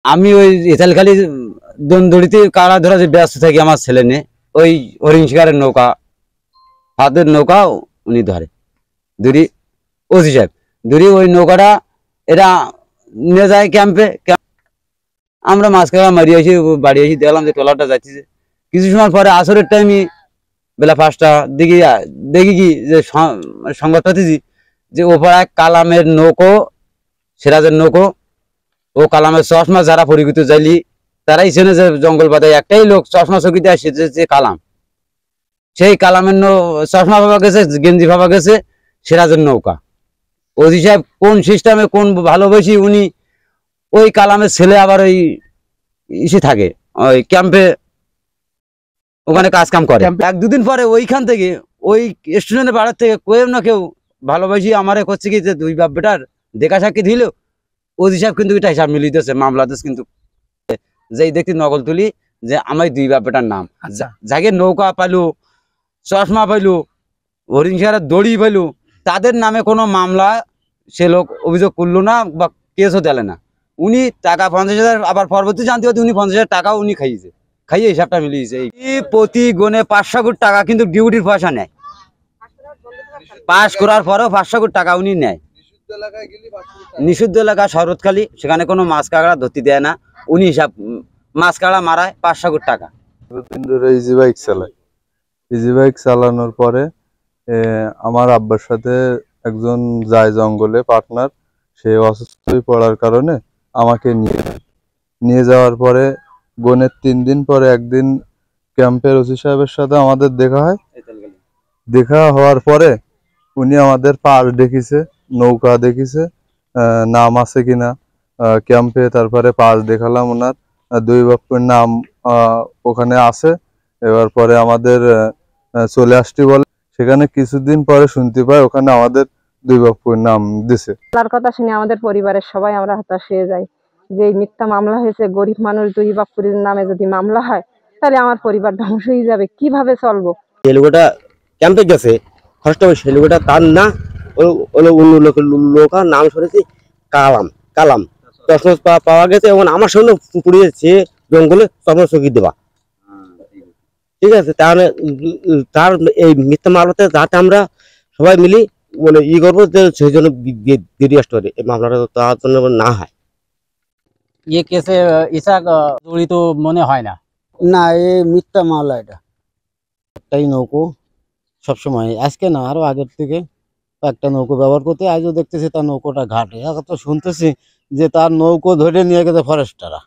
আমি ওই ইতালখালি দড়িতে কারা ধরা যে ব্যস্ত থাকি আমার ছেলে নিয়ে, ওই হরিণ শিকারের নৌকা, হাতের নৌকা উনি ধরে দড়ি, ওসি সাহেব দড়ি, ওই নৌকাটা এরা নিয়ে যায় ক্যাম্পে। আমরা মাছ কাঁকড়া মারি আসি, বাড়ি এসে দেখলাম যে ট্রলারটা যাচ্ছে। কিছু সময় পরে আসরের টাইমে বেলা 5টা দিকে দেখি কি যে সংবাদ পাচ্ছি যে ওপাড়ায় কালামের নৌকো, সিরাজের নৌকো, ও কালামের চশমা যারা পরিচিত যাইলি তারাই চেনে যে জঙ্গল বাদায় একটাই লোক চশমা চকিতে আসছে যে কালাম। সেই কালামের চশমা পাওয়া গেছে, গেঞ্জি পাওয়া গেছে, সিরাজের নৌকা। ওসি সাহেব কোন সিস্টেমে কোন ভালোবাসি উনি ওই কালামের ছেলে আবার ওই ইসে থাকে ওই ক্যাম্পে, ওখানে কাজ কাম করে। 1-2 দিন পরে ওইখান থেকে ওই স্টুডেন্টের বাড়ির থেকে কেউ না কেউ ভালোবাসি আমারে করছে কি যে দুই বাপ বেটার দেখা সাক্ষী দিল। ওসি সাহেব কিন্তু এটা হিসাব মিলিতেছে মামলাতে, কিন্তু যেই দেখি নকল তুলি যে আমার দুই বাপ বেটার নাম, যাকে নৌকা পাইলু, চশমা পাইলু, হরিণ শিকারের দড়ি পাইলু, তাদের নামে কোনো মামলা সে লোক অভিযোগ করলো না বা কেসও দিলে না। উনি টাকা 50,000, আবার পরবর্তী জানতে হতে উনি 50,000 টাকা উনি খাইয়েছে, খাইয়ে হিসাবটা মিলিয়েছে। প্রতি গনে 500 কোটি টাকা কিন্তু ডিউটির পয়সা নেয়, পাস করার পরেও 500 কোটি টাকা উনি নেয়। নিষিদ্ধ এলাকা শরৎখালি, সেখানে কোনো মাছ কাঁকড়া ধরতে দেয় না, উনি হিসাব মাছ কাঁকড়া মারায় 500 কোটি টাকা। ইজি বাইক চালায়, ইজি বাইক চালানোর পরে আমার আব্বার সাথে একজন যায় জঙ্গলে পার্টনার, সে অসুস্থ হয়ে পড়ার কারণে আমাকে নিয়ে যাওয়ার পরে গনের 3 দিন পরে একদিন ক্যাম্পের ওসি সাহেবের সাথে আমাদের দেখা হয়। দেখা হওয়ার পরে উনি আমাদের পার দেখিছে, নৌকা দেখিছে, নাম আছে কিনা ক্যাম্পে, তারপরে পাস দেখালাম ওনার দুই বাপ্পের নাম ওখানে আছে। এবার পরে আমাদের চলে আসতে বলে, সেখানে কিছুদিন পরে শুনতে পাই ওখানে আমাদের দুই বাপ্পের নাম দিছে। তার কথা শুনে আমাদের পরিবারের সবাই আমরা হতাশ হয়ে যাই যে এই মিথ্যা মামলা হয়েছে, গরিব মানুষ দুই বাপ্পুরের নামে যদি মামলা হয় তাহলে আমার পরিবার ধ্বংস হয়ে যাবে, কিভাবে চলবো। যে লোকটা ক্যাম্পে গেছে ফার্স্ট টাইম, সেই লোকটা তার না অন্য লোকের নাম শুনেছি কালাম, কালাম চশমা পাওয়া গেছে এবং আমার সঙ্গে পুড়ে যাচ্ছে জঙ্গলে চশমা চকি দেওয়া। ঠিক আছে, তাহলে তার এই মিথ্যা মামলাতে যাতে আমরা সবাই মিলি মানে করবো যে সেই জন্য বেরিয়ে আসতে পারে, এই মামলাটা তার জন্য না হয়। ये केसे ऐसा জড়িত মনে হয় না। না, এই মিথ্যা মামলা। এটা একটাই নৌকো সবসময়, আজকে না আরো আগের থেকে একটা নৌকো ব্যবহার করতে, আজও দেখতেছি তার নৌকোটা ঘাটে। এখন তো শুনতেছি যে তার নৌকো ধরে নিয়ে গেছে ফরেস্টাররা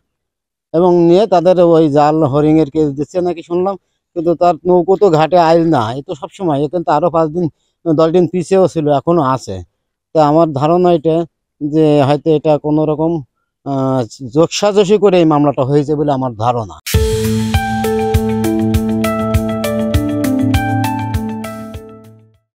এবং নিয়ে তাদের ওই জাল হরিং এর কেস দিচ্ছে নাকি শুনলাম, কিন্তু তার নৌকো তো ঘাটে আইল না, এ তো সবসময়, এ কিন্তু আরো 5 দিন 10 দিন পিছিয়েও ছিল, এখনো আছে। তো আমার ধারণা এটা যে হয়তো এটা কোনো রকম যোগসাজশি করে এই মামলাটা হয়েছে বলে আমার ধারণা।